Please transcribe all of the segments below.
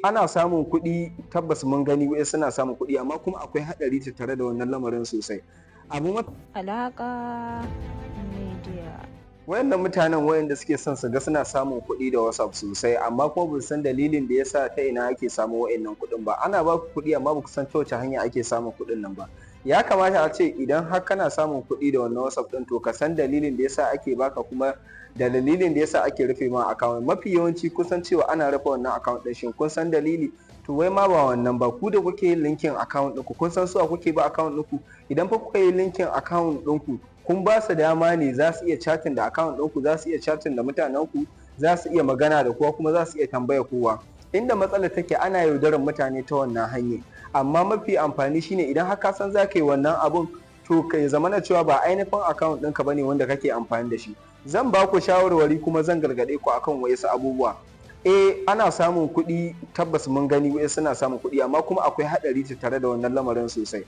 Ana samun kuɗi tabbas mun gani wai suna samun kuɗi amma kuma akwai haɗari tattare da wannan lamarin sosai. Abu mafi Alaƙa media. wayannan mutanen wayanda suke son su ga suna samun kuɗi da WhatsApp sosai amma kuma ba san dalilin da yasa ta ina ake samun wayannan kuɗin ba. Ana ba ku kuɗi amma ba ku san ta wace hanya ake samun kuɗin nan ba. Ya kamata a ce idan har kana samun kuɗi da wannan WhatsApp ɗin to ka san dalilin da yasa ake baka kuma da dalilin da yasa ake rufe ma account. Mafi yawanci kun san cewa ana rufe wannan account ɗin, shin kun san dalili? To wai ma ba wannan ba, ku da kuke yin linkin account ɗinku kun san suwa kuke ba account ɗinku? Idan fa kuka yi linkin account ɗinku kun ba su dama ne za su iya chatting da account ɗinku, za su iya chatting da mutanenku, za su iya magana da kowa kuma za su iya tambaya kowa. Inda matsalar take ana yaudarar mutane ta wannan hanyar, amma mafi amfani shine idan har ka san za ka yi wannan abun to ka zamana cewa ba ainihin account ɗinka bane wanda kake amfani da shi. Zan ba ku shawarwari kuma zan gargaɗe ku akan wasu abubuwa. Ana samun kuɗi tabbas mun gani wai suna samun kuɗi amma kuma akwai haɗari tattare da wannan lamarin sosai.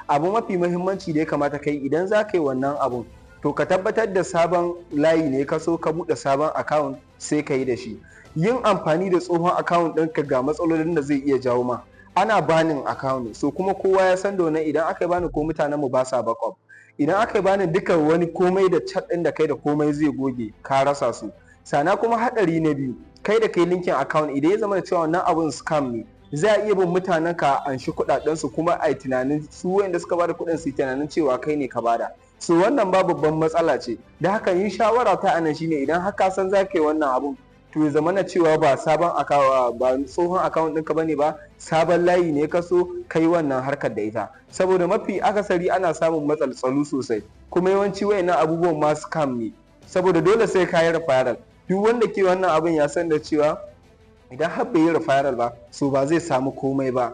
Abu mafi muhimmanci da ya kamata kai idan za ka yi wannan abun to ka tabbatar da sabon layi ne ka so ka buɗe sabon account sai ka yi da shi. Yin amfani da tsohon account ɗinka ga matsalolin da zai iya jawo ma. Ana banin account so kuma kowa ya san da wannan idan aka yi bani ko mutanen mu ba sa backup. Idan aka yi bani duka wani komai da chat ɗin da kai da komai zai goge ka rasa su. Sana kuma haɗari na biyu kai da kai linkin account idan ya zama da cewa wannan abun scam ne za a iya bin mutanen ka anshi kuɗaɗen su kuma a yi tunanin su wayanda suka bada kuɗin su tunanin cewa kai ne ka bada. So wannan ba babban matsala ce. Da haka yin shawara ta anan shine idan har ka san za ka yi wannan abun to ya zama na cewa ba sabon account ba tsohon account ɗinka bane ba, sabon layi ne ka so kai wannan harkar da ita. Saboda mafi akasari ana samun matsaltsalu sosai kuma yawanci wayannan abubuwan ma scam ne. Saboda dole sai ka yi referral. Duk wanda ke wannan abin ya san da cewa idan har bai yi referral ba so ba zai samu komai ba.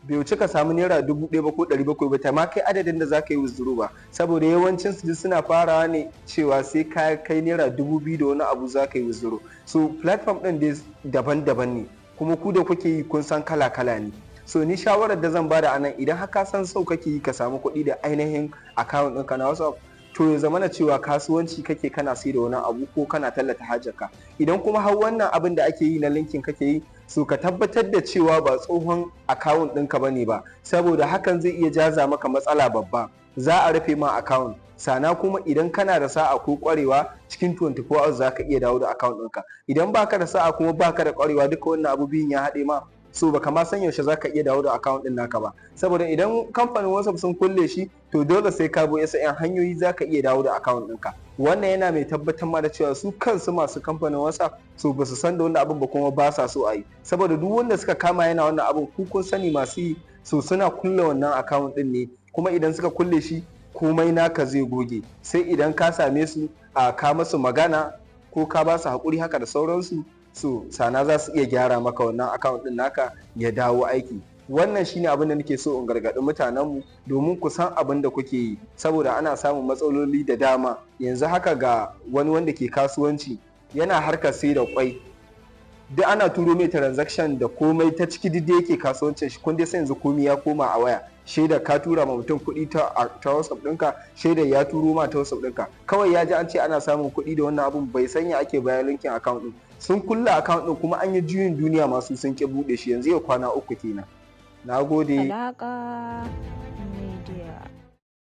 Bai wuce ka samu naira 1000 ba ko 700 ba ta ma kai adadin da za ka yi withdraw ba, saboda yawancin su suna farawa ne cewa sai ka kai naira 2000 da wani abu za ka yi withdraw. So platform ɗin dai daban-daban ne kuma ku da kuke yi kun san kala-kala ne. So ni shawarar da zan bada anan idan har ka san sau kake yi ka samu kuɗi da ainihin account ɗinka na WhatsApp to ya zama na cewa kasuwanci kake kana sai da wani abu ko kana tallata hajarka. Idan kuma har wannan abin da ake yi na linkin kake yi so ka tabbatar da cewa ba tsohon account ɗinka bane ba, saboda hakan zai iya jaza maka matsala babba. Za a rufe ma account, sana kuma idan kana da sa'a ko kwarewa cikin 24 hours za ka iya dawo da account ɗinka. Idan baka da sa'a kuma baka da kwarewa duka wannan abu biyun ya haɗe ma so baka ma san yaushe zaka iya dawo da account din naka ba, saboda idan kamfanin WhatsApp sun kulle shi to dole sai ka bi wasu 'yan hanyoyi zaka iya dawo da account ɗinka. Wannan yana mai tabbatar ma da cewa su kansu masu kamfanin WhatsApp so basu san da wannan abin ba kuma ba sa so a yi, saboda duk wanda suka kama yana wannan abin ku kun sani masu yi so suna kulle wannan account din ne, kuma idan suka kulle shi komai naka zai goge. Sai idan ka same su ka masu magana ko ka ba su haƙuri haka da sauransu so sana za su iya gyara maka wannan account din naka ya dawo aiki. Wannan shine abin da nake so in gargaɗi mutanenmu domin ku san abin da kuke yi, saboda ana samun matsaloli da dama. Yanzu haka ga wani wanda ke kasuwanci yana harkar sai da kwai, duk ana turo mai transaction da komai ta ciki duk da yake kasuwancin shi, kun dai sai yanzu komai ya koma a waya. Shaida ka tura ma mutum kuɗi ta WhatsApp ɗinka, shaida ya turo ma ta WhatsApp ɗinka, kawai ya ji an ce ana samun kuɗi da wannan abun bai sanya ake bayan linkin account ɗin. Sun kulle account ɗin kuma an yi juyin duniya masu sun ƙi buɗe shi yanzu ya kwana 3 kenan. Na gode. Alaƙa